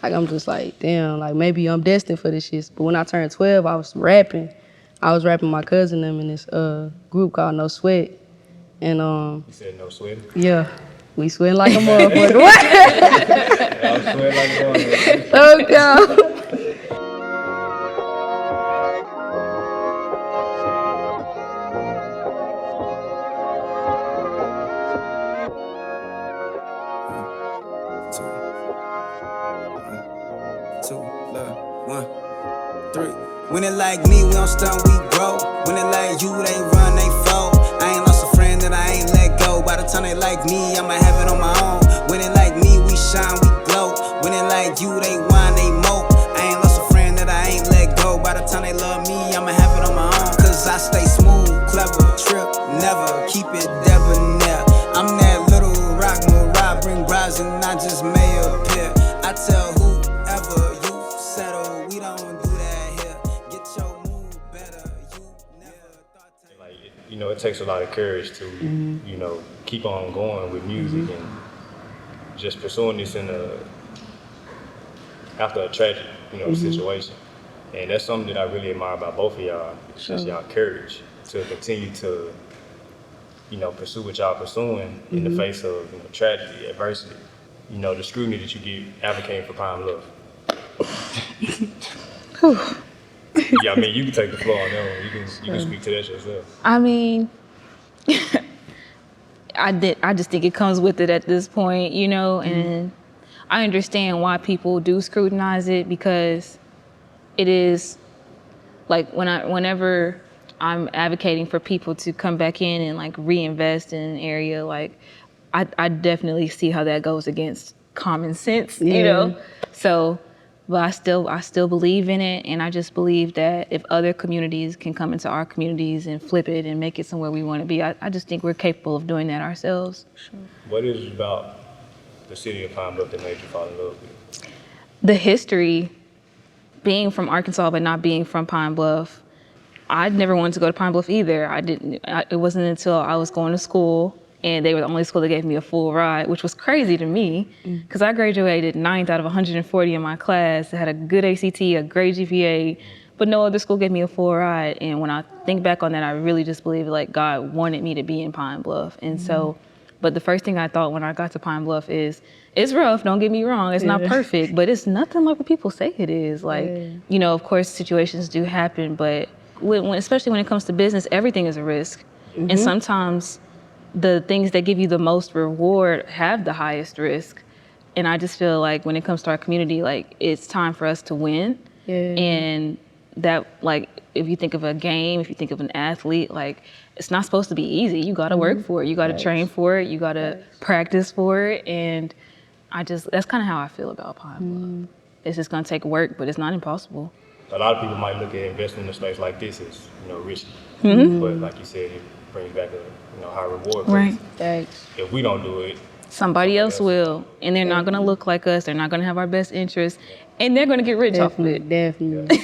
Like, I'm just like, damn, like, maybe I'm destined for this shit. But when I turned 12, I was rapping. I was rapping my cousin them in this group called No Sweat. And You said no sweat? yeah, we sweating like a motherfucker. What? I was sweating like a motherfucker. Oh, God. When it like me, we don't stunt, we grow. When it like you, they run, they fold. I ain't lost a friend that I ain't let go. By the time they like me, I'ma have it on my own. When it like me, we shine, we glow. When it like you, they whine, they mope. I ain't lost a friend that I ain't let go. By the time they love me, I'ma have it on my own. Cause I stay smooth, clever, trip, never, keep it debonair. I'm that little rock, Mariah, bring bras and I just may appear. I tell whoever you settle, we don't do that here. Get your mood better, you never thought to... Like, you know, it takes a lot of courage to, you know, keep on going with music and just pursuing this after a tragic, you know, situation. And that's something that I really admire about both of y'all, just y'all courage to continue to, you know, pursue what y'all pursuing in the face of, you know, tragedy, adversity, you know, the scrutiny that you get advocating for Pine Bluff. Yeah, I mean, you can take the floor on that one. You can speak to that yourself. I mean, I just think it comes with it at this point, you know, and I understand why people do scrutinize it, because it is like whenever I'm advocating for people to come back in and like reinvest in an area, like I definitely see how that goes against common sense, you know? So, but I still believe in it, and I just believe that if other communities can come into our communities and flip it and make it somewhere we want to be, I just think we're capable of doing that ourselves. Sure. What is it about the city of Pine Bluff that made you fall in love with it? The history, being from Arkansas but not being from Pine Bluff, I never wanted to go to Pine Bluff either. It wasn't until I was going to school, and they were the only school that gave me a full ride, which was crazy to me, because I graduated 9th out of 140 in my class. I had a good ACT, a great GPA, but no other school gave me a full ride. And when I think back on that, I really just believe like God wanted me to be in Pine Bluff. And so, but the first thing I thought when I got to Pine Bluff is, it's rough, don't get me wrong, it's not perfect, but it's nothing like what people say it is. Like, you know, of course situations do happen, but especially when it comes to business, everything is a risk. And sometimes the things that give you the most reward have the highest risk. And I just feel like when it comes to our community, like it's time for us to win. And that, like, if you think of a game, if you think of an athlete, like it's not supposed to be easy. You gotta work for it. You gotta train for it. You gotta practice for it. And that's kind of how I feel about Pine Bluff. It's just gonna take work, but it's not impossible. A lot of people might look at investing in a space like this as, you know, risky. But like you said, it brings back a high reward. Right. If we don't do it, somebody else will, and they're not gonna look like us. They're not gonna have our best interests, and they're gonna get rich off of it. Definitely.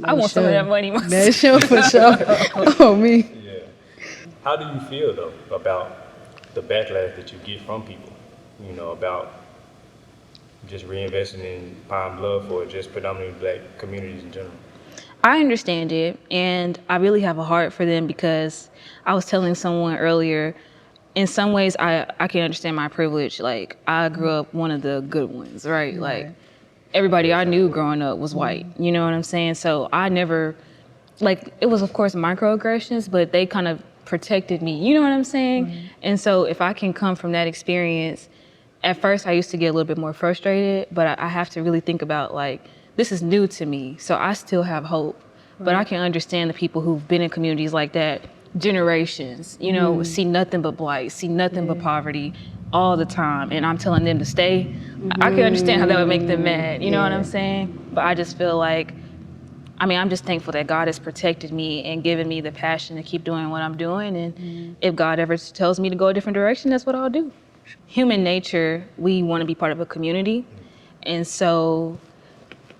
I want some of that money myself. That's sure for sure. On me. Yeah. How do you feel though about the backlash that you get from people? You know, about just reinvesting in Pine Bluff or just predominantly Black communities in general? I understand it, and I really have a heart for them, because I was telling someone earlier, in some ways I can understand my privilege. Like, I grew up one of the good ones, right? Like, everybody I knew growing up was white, you know what I'm saying? So I never, like, it was of course microaggressions, but they kind of protected me, you know what I'm saying? And so if I can come from that experience, at first I used to get a little bit more frustrated, but I have to really think about, like, this is new to me, so I still have hope. But I can understand the people who've been in communities like that, generations, you know, see nothing but blight, see nothing but poverty all the time, and I'm telling them to stay. I can understand how that would make them mad, you know what I'm saying? But I just feel like, I mean, I'm just thankful that God has protected me and given me the passion to keep doing what I'm doing, and if God ever tells me to go a different direction, that's what I'll do. Human nature, we want to be part of a community, and so,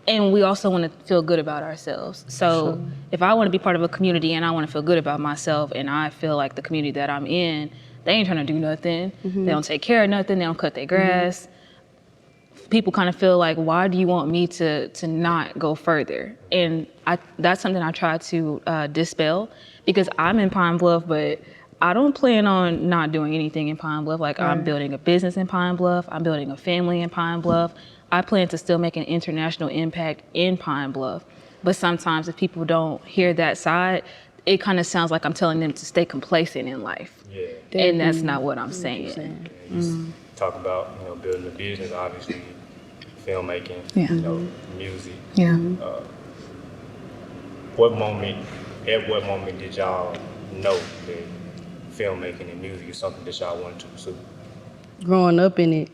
and we also want to feel good about ourselves. So if I want to be part of a community and I want to feel good about myself, and I feel like the community that I'm in, they ain't trying to do nothing. They don't take care of nothing. They don't cut their grass. people kind of feel like, why do you want me to not go further? And that's something I try to dispel, because I'm in Pine Bluff, but I don't plan on not doing anything in Pine Bluff. Like, I'm building a business in Pine Bluff. I'm building a family in Pine Bluff. I plan to still make an international impact in Pine Bluff. But sometimes if people don't hear that side, it kind of sounds like I'm telling them to stay complacent in life. Yeah. And that's not what I'm saying. And you talk about, building a business, obviously, filmmaking, music. Yeah. At what moment did y'all know that filmmaking and music is something that y'all wanted to pursue? Growing up in it,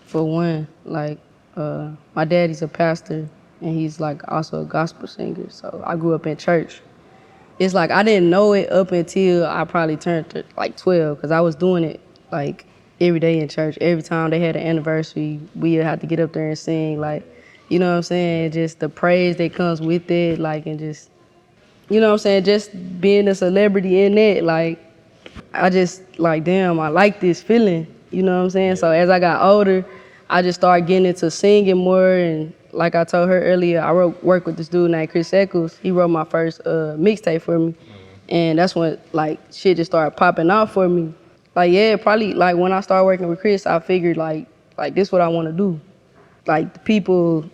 for one, like, my daddy's a pastor, and he's like also a gospel singer, so I grew up in church. It's like I didn't know it up until I probably turned like 12, because I was doing it like every day in church. Every time they had an anniversary, we had to get up there and sing, like, you know what I'm saying? Just the praise that comes with it, like, and just, you know what I'm saying? Just being a celebrity in it, like, I just like, damn, I like this feeling, you know what I'm saying? So as I got older, I just started getting into singing more, and like I told her earlier, I worked with this dude named Chris Eccles. He wrote my first mixtape for me, and that's when like shit just started popping out for me. Like, yeah, probably like when I started working with Chris, I figured like this what I want to do. Like, the people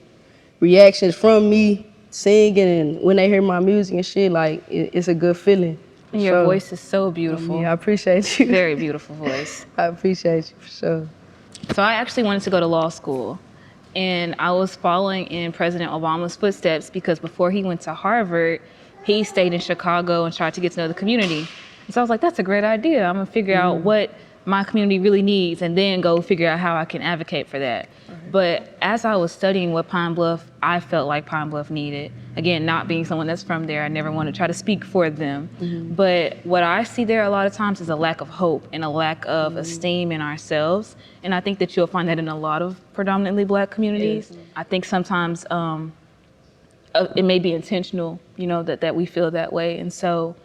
reactions from me singing, and when they hear my music and shit, like it's a good feeling. And your voice is so beautiful. Yeah, I appreciate you. Very beautiful voice. I appreciate you for sure. So I actually wanted to go to law school, and I was following in President Obama's footsteps, because before he went to Harvard, he stayed in Chicago and tried to get to know the community. And so I was like, that's a great idea. I'm gonna figure out what my community really needs, and then go figure out how I can advocate for that. But as I was studying what Pine Bluff, I felt like Pine Bluff needed, again, not being someone that's from there, I never want to try to speak for them. But what I see there a lot of times is a lack of hope and a lack of esteem in ourselves. And I think that you'll find that in a lot of predominantly Black communities. I think sometimes it may be intentional, that we feel that way. And so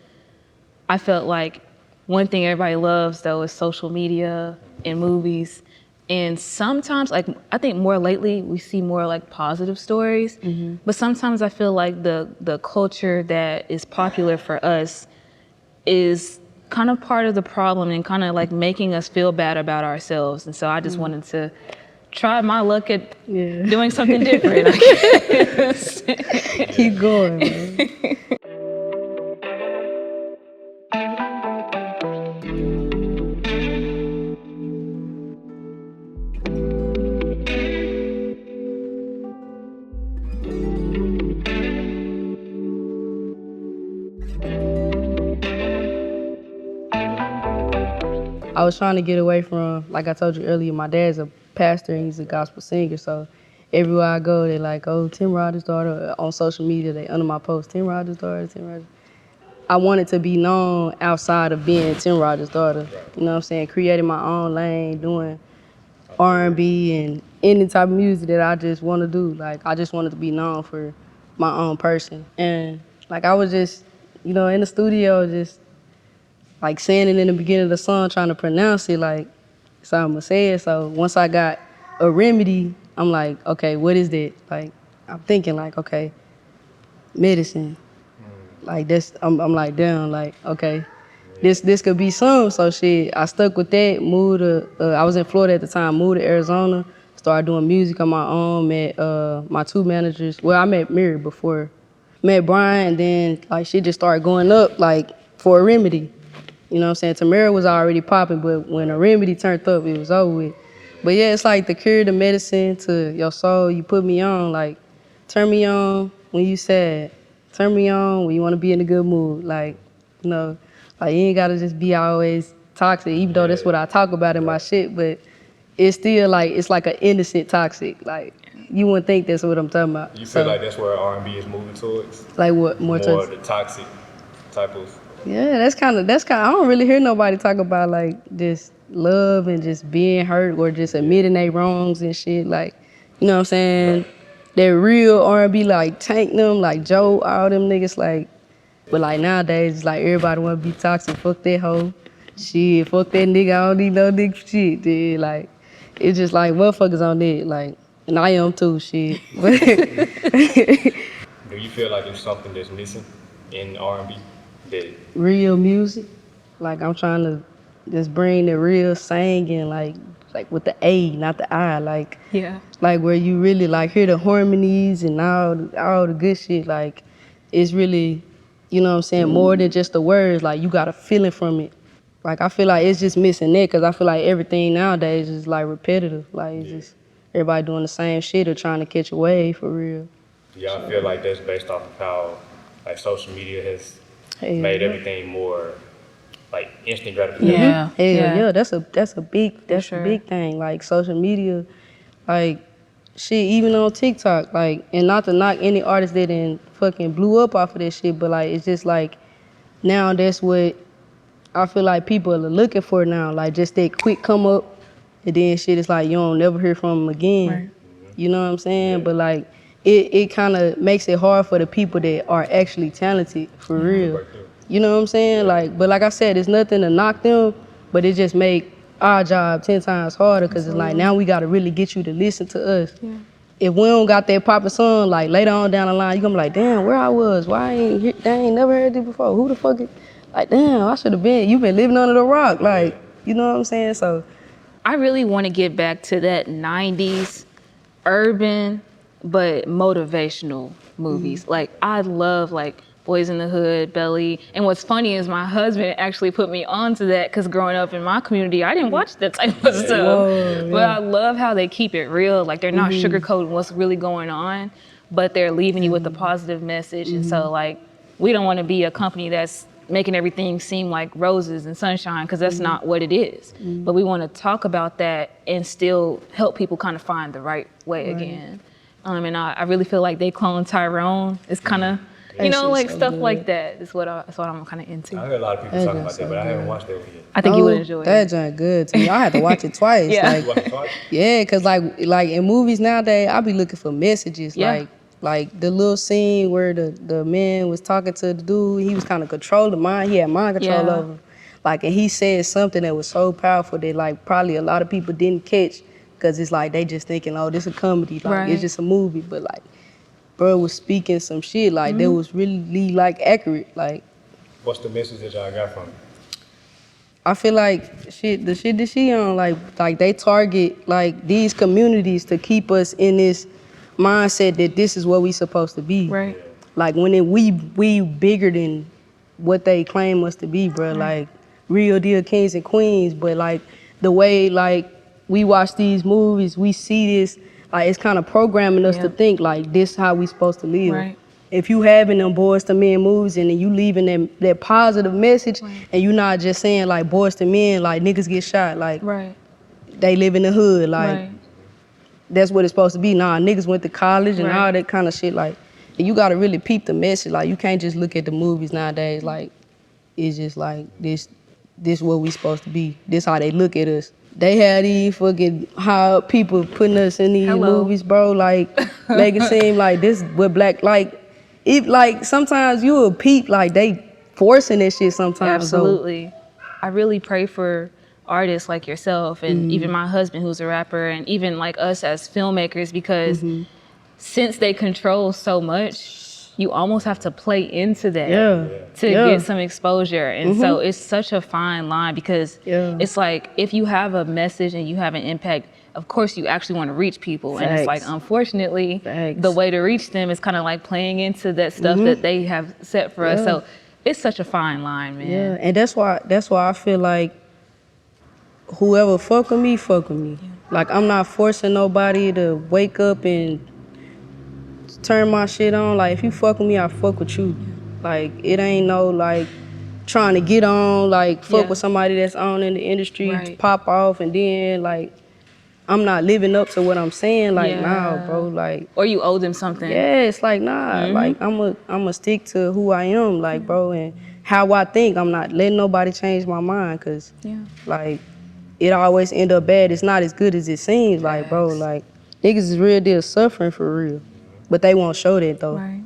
I felt like one thing everybody loves, though, is social media and movies. And sometimes, like, I think more lately, we see more like positive stories. But sometimes I feel like the culture that is popular for us is kind of part of the problem, and kind of like making us feel bad about ourselves. And so I just wanted to try my luck at doing something different, I guess. Keep going, man. I was trying to get away from, like I told you earlier, my dad's a pastor and he's a gospel singer, so everywhere I go, they're like, oh, Tim Rogers' daughter. On social media, they under my post, Tim Rogers' daughter, Tim Rogers. I wanted to be known outside of being Tim Rogers' daughter, you know what I'm saying? Creating my own lane, doing R&B and any type of music that I just want to do. Like, I just wanted to be known for my own person. And like, I was just, in the studio, just like saying it in the beginning of the song, trying to pronounce it like so I'm gonna say it. So once I got a remedy, I'm like, okay, what is that? Like, I'm thinking like, okay, medicine. Like this, I'm like, damn, like, okay, this could be some. So shit, I stuck with that. Moved to, I was in Florida at the time. Moved to Arizona. Started doing music on my own. Met my two managers. Well, I met Mary before. Met Brian, and then like shit just started going up like for a remedy. You know what I'm saying? Tamara was already popping, but when a remedy turned up, it was over with. But yeah, it's like the cure, the medicine to your soul. You put me on, like, turn me on when you sad. Turn me on when you want to be in a good mood. Like, like you ain't got to just be always toxic, even though that's what I talk about in my shit, but it's still like, it's like an innocent toxic. Like, you wouldn't think that's what I'm talking about. You feel like that's where R&B is moving towards? Like what? More towards the toxic type of... Yeah, that's kind of, I don't really hear nobody talk about like just love and just being hurt or just admitting they wrongs and shit. Like, you know what I'm saying? That real R&B, like Tank them, like Joe, all them niggas, like, but like nowadays, it's like everybody wanna be toxic, fuck that hoe. Shit, fuck that nigga, I don't need no nigga for shit, dude. Like, it's just like motherfuckers on that, like, And I am too, shit. But Do you feel like there's something that's missing in R&B that real music, like I'm trying to just bring the real singing, like with the A, not the I, Yeah. like where you really like hear the harmonies and all the good shit. Like it's really, you know what I'm saying, more than just the words. Like you got a feeling from it. Like I feel like it's just missing that because I feel like everything nowadays is like repetitive. Like it's just everybody doing the same shit or trying to catch a wave for real. do y'all feel like that's based off of how like social media has Hell made yeah. everything more like instant gratification? Yeah. Hell yeah. yeah, that's a sure. big thing. Like social media, like shit, even on TikTok, like, and not to knock any artist that didn't fucking blew up off of this shit, but like it's just like now that's what I feel like people are looking for now. Like just that quick come up, and then shit is like you don't never hear from them again. Right. You know what I'm saying? But like it kind of makes it hard for the people that are actually talented for real. You know what I'm saying? Like, but like I said, it's nothing to knock them, but it just make our job 10 times harder because it's like now we got to really get you to listen to us. If we don't got that poppin' song, like later on down the line, you gonna be like, damn, where I was? Why I ain't never heard this before? Who the fuck is, like, damn, I should have been, you been living under the rock. Like, you know what I'm saying? So, I really want to get back to that 90s urban but motivational movies. Like I love like Boys in the Hood, Belly. And what's funny is my husband actually put me onto that because growing up in my community, I didn't watch that type of stuff. Whoa, But I love how they keep it real. Like they're not sugarcoating what's really going on, but they're leaving you with a positive message. And so like, we don't want to be a company that's making everything seem like roses and sunshine because that's not what it is. But we want to talk about that and still help people kind of find the right way again. And I really feel like they clone Tyrone. It's kind of, you know, shit's like so stuff good. like that. That's what I'm kind of into. I heard a lot of people talking about so that, but I haven't watched that one yet. I think you would enjoy that it. joint good to me. I had to watch it twice. Yeah. Like, You watched it twice? yeah, cause like in movies nowadays, I be looking for messages. Yeah. Like the little scene where the man was talking to the dude, he was kind of controlling mind. He had mind control Yeah. over him. Like, and he said something that was so powerful that like probably a lot of people didn't catch, cause it's like they just thinking, oh, this a comedy, like Right. it's just a movie. But like, bro was speaking some shit like that was really like accurate. Like, What's the message that y'all got from it? I feel like the shit that she on, like they target like these communities to keep us in this mindset that this is what we supposed to be. Right. Like when we bigger than what they claim us to be, bro. Like real deal kings and queens. But like the way like we watch these movies, we see this, like it's kind of programming us to Yeah. think like this how we supposed to live. Right. If you having them Boys to Men movies and then you leaving them that positive message and you not just saying like Boys to Men, like niggas get shot, like Right. they live in the hood, like Right. that's what it's supposed to be. Nah, niggas went to college and Right. all that kind of shit. Like, and you gotta really peep the message. Like, you can't just look at the movies nowadays. Like, it's just like this what we supposed to be. This how they look at us. They had these fucking how people putting us in these Hello. movies, bro. Like, make it seem like this what black like. If like sometimes you will peep like they forcing that shit sometimes. So, Absolutely. I really pray for artists like yourself and even my husband who's a rapper and even like us as filmmakers because since they control so much, you almost have to play into that to get some exposure. And so it's such a fine line because it's like if you have a message and you have an impact, of course you actually want to reach people. And it's like, Facts. unfortunately, Facts. the way to reach them is kind of like playing into that stuff that they have set for us. So it's such a fine line, man. Yeah, and that's why I feel like whoever fuck with me, fuck with me. Like I'm not forcing nobody to wake up and turn my shit on. Like if you fuck with me, I fuck with you. Like it ain't no like trying to get on, like fuck Yeah. with somebody that's on in the industry, Right. pop off, and then like I'm not living up to what I'm saying. Like Yeah. nah, bro. Like Or you owe them something. yeah, it's like nah. Like I'ma stick to who I am, like bro, and how I think. I'm not letting nobody change my mind, cause like it always end up bad. It's not as good as it seems. Like bro, like niggas is real deal suffering for real, but they won't show that though. Right.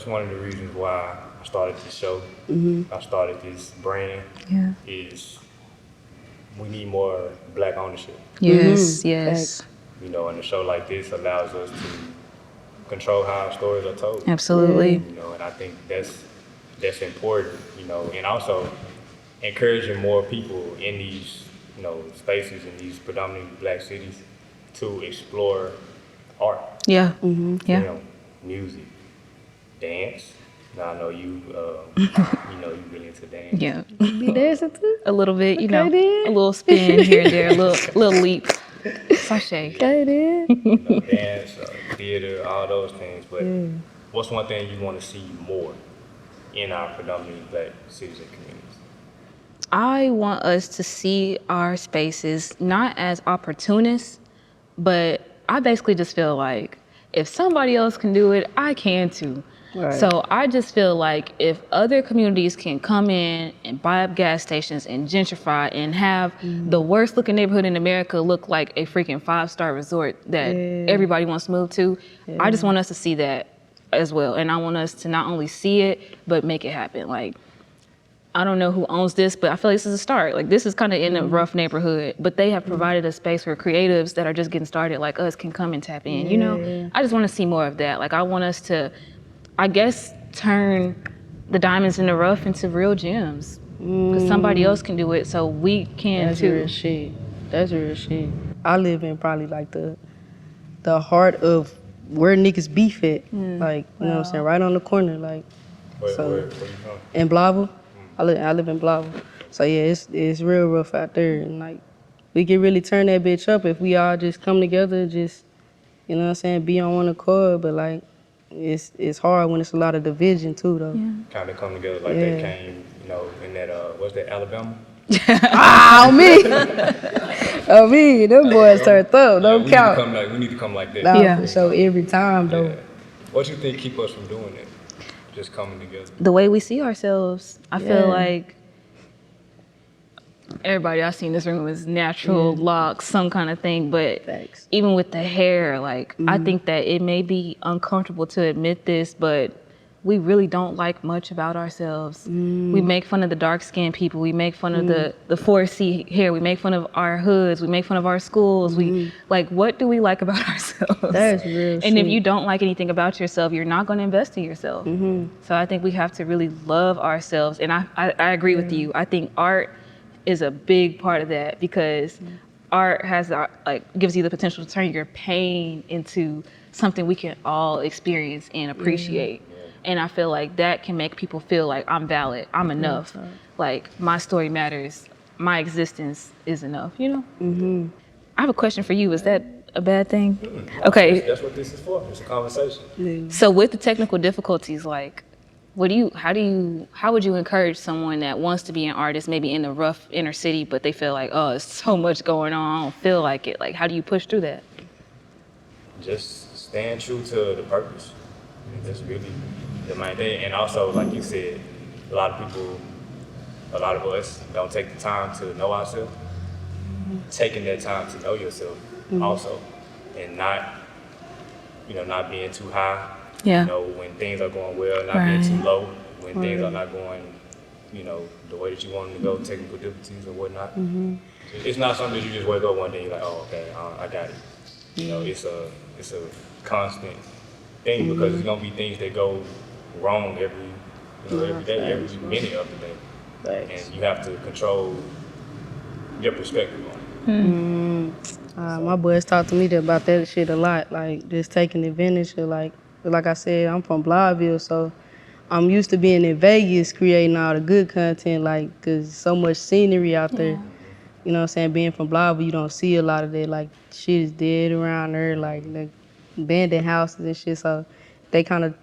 one of the reasons why I started this show. I started this brand. Yeah. Is we need more Black ownership. Yes, yes. You know, and a show like this allows us to control how our stories are told. Absolutely. You know, and I think that's important. You know, and also encouraging more people in these spaces in these predominantly Black cities to explore art. Yeah. Yeah. You know, music, dance. Now I know you. You really into dance. Yeah. Be dancing too? A little bit, then. a little spin here and there, a little leap. Sashay. Okay then. Dance, theater, all those things. But what's one thing you want to see more in our predominantly Black cities and communities? I want us to see our spaces not as opportunists, but I basically just feel like if somebody else can do it, I can too. Right. So I just feel like if other communities can come in and buy up gas stations and gentrify and have the worst looking neighborhood in America look like a freaking 5-star resort that everybody wants to move to, I just want us to see that as well. And I want us to not only see it, but make it happen. Like, I don't know who owns this, but I feel like this is a start. Like, this is kind of in a rough neighborhood, but they have provided a space where creatives that are just getting started like us can come and tap in, you know? I just want to see more of that. Like, I want us to, I guess, turn the diamonds in the rough into real gems. Because somebody else can do it, so we can That's too. real shit. That's real shit. I live in probably like the heart of where niggas beef at. Like, you know what I'm saying? Right on the corner, like. Where So- you from? In Blavel. I live in Blavel. So yeah, it's real rough out there. And like, we can really turn that bitch up if we all just come together, just, you know what I'm saying, be on one accord. But like, it's hard when it's a lot of division too, though. Kind of come together like they came, in that what's that, Alabama? Oh me, oh me, them boys turned up. Don't we count. We need to come like that. Nah, for sure, every time though. Yeah. What you think keep us from doing it? Just coming together. The way we see ourselves, I feel Yeah. like everybody I see in this room is natural locks, some kind of thing. But Facts. even with the hair, like, I think that it may be uncomfortable to admit this, but we really don't like much about ourselves. We make fun of the dark-skinned people. We make fun of the 4C hair. We make fun of our hoods. We make fun of our schools. We like, what do we like about ourselves? That's real And if shit. you don't like anything about yourself, you're not going to invest in yourself. So I think we have to really love ourselves. And I agree with you. I think art is a big part of that, because art has gives you the potential to turn your pain into something we can all experience and appreciate. And I feel like that can make people feel like I'm valid, I'm enough, like my story matters, my existence is enough, you know? I have a question for you. Is that a bad thing? Okay. That's what this is for. It's a conversation. So with the technical difficulties, like, how would you encourage someone that wants to be an artist, maybe in the rough inner city, but they feel like, oh, it's so much going on, I don't feel like it. Like, how do you push through that? Just stand true to the purpose. That's really the main thing. And also, like you said, a lot of us don't take the time to know ourselves. Taking that time to know yourself also, and not being too high. Yeah. When things are going well, not being too low. When things are not going, the way that you want them to go, technical difficulties or whatnot. It's not something that you just wake up one day and you're like, oh, okay, I got it. It's a constant thing, because it's gonna be things that go wrong every day, every minute of the day, and you have to control your perspective on it. My boys talk to me about that shit a lot, like just taking advantage of, like I said, I'm from Blytheville, so I'm used to being in Vegas creating all the good content, like, cause so much scenery out there. You know what I'm saying? Being from Blytheville, you don't see a lot of that, like, shit is dead around there, like abandoned houses and shit, so they kind of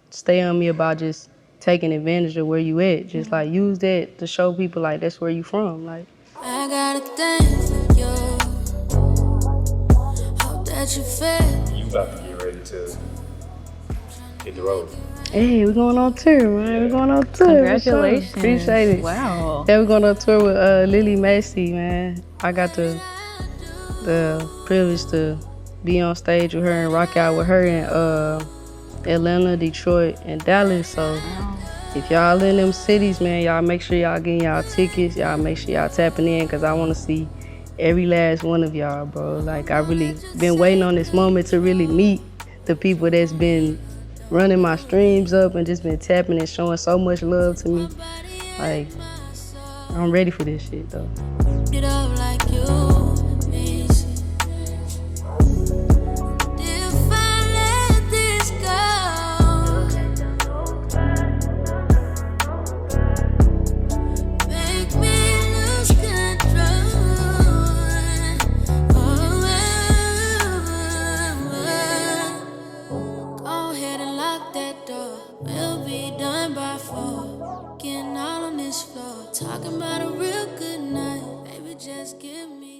stay on me about just taking advantage of where you at, just like use that to show people like that's where you from, like. I gotta dance with you. Hope that you feel. You about to get ready to hit the road. Hey, we're going on tour, man. We're going on tour. Congratulations. Appreciate it. Wow. Yeah, we're going on tour with Lily Macy, man. I got the privilege to be on stage with her and rock out with her and Atlanta, Detroit, and Dallas. So if y'all in them cities, man, y'all make sure y'all getting y'all tickets. Y'all make sure y'all tapping in, because I want to see every last one of y'all, bro. Like, I really been waiting on this moment to really meet the people that's been running my streams up and just been tapping and showing so much love to me. Like, I'm ready for this shit, though. It up like you miss it. If I let this go, make me lose control. Go ahead and lock that door. We'll be done by 4. Getting all on this floor. Talking about a real good night. Baby, just give me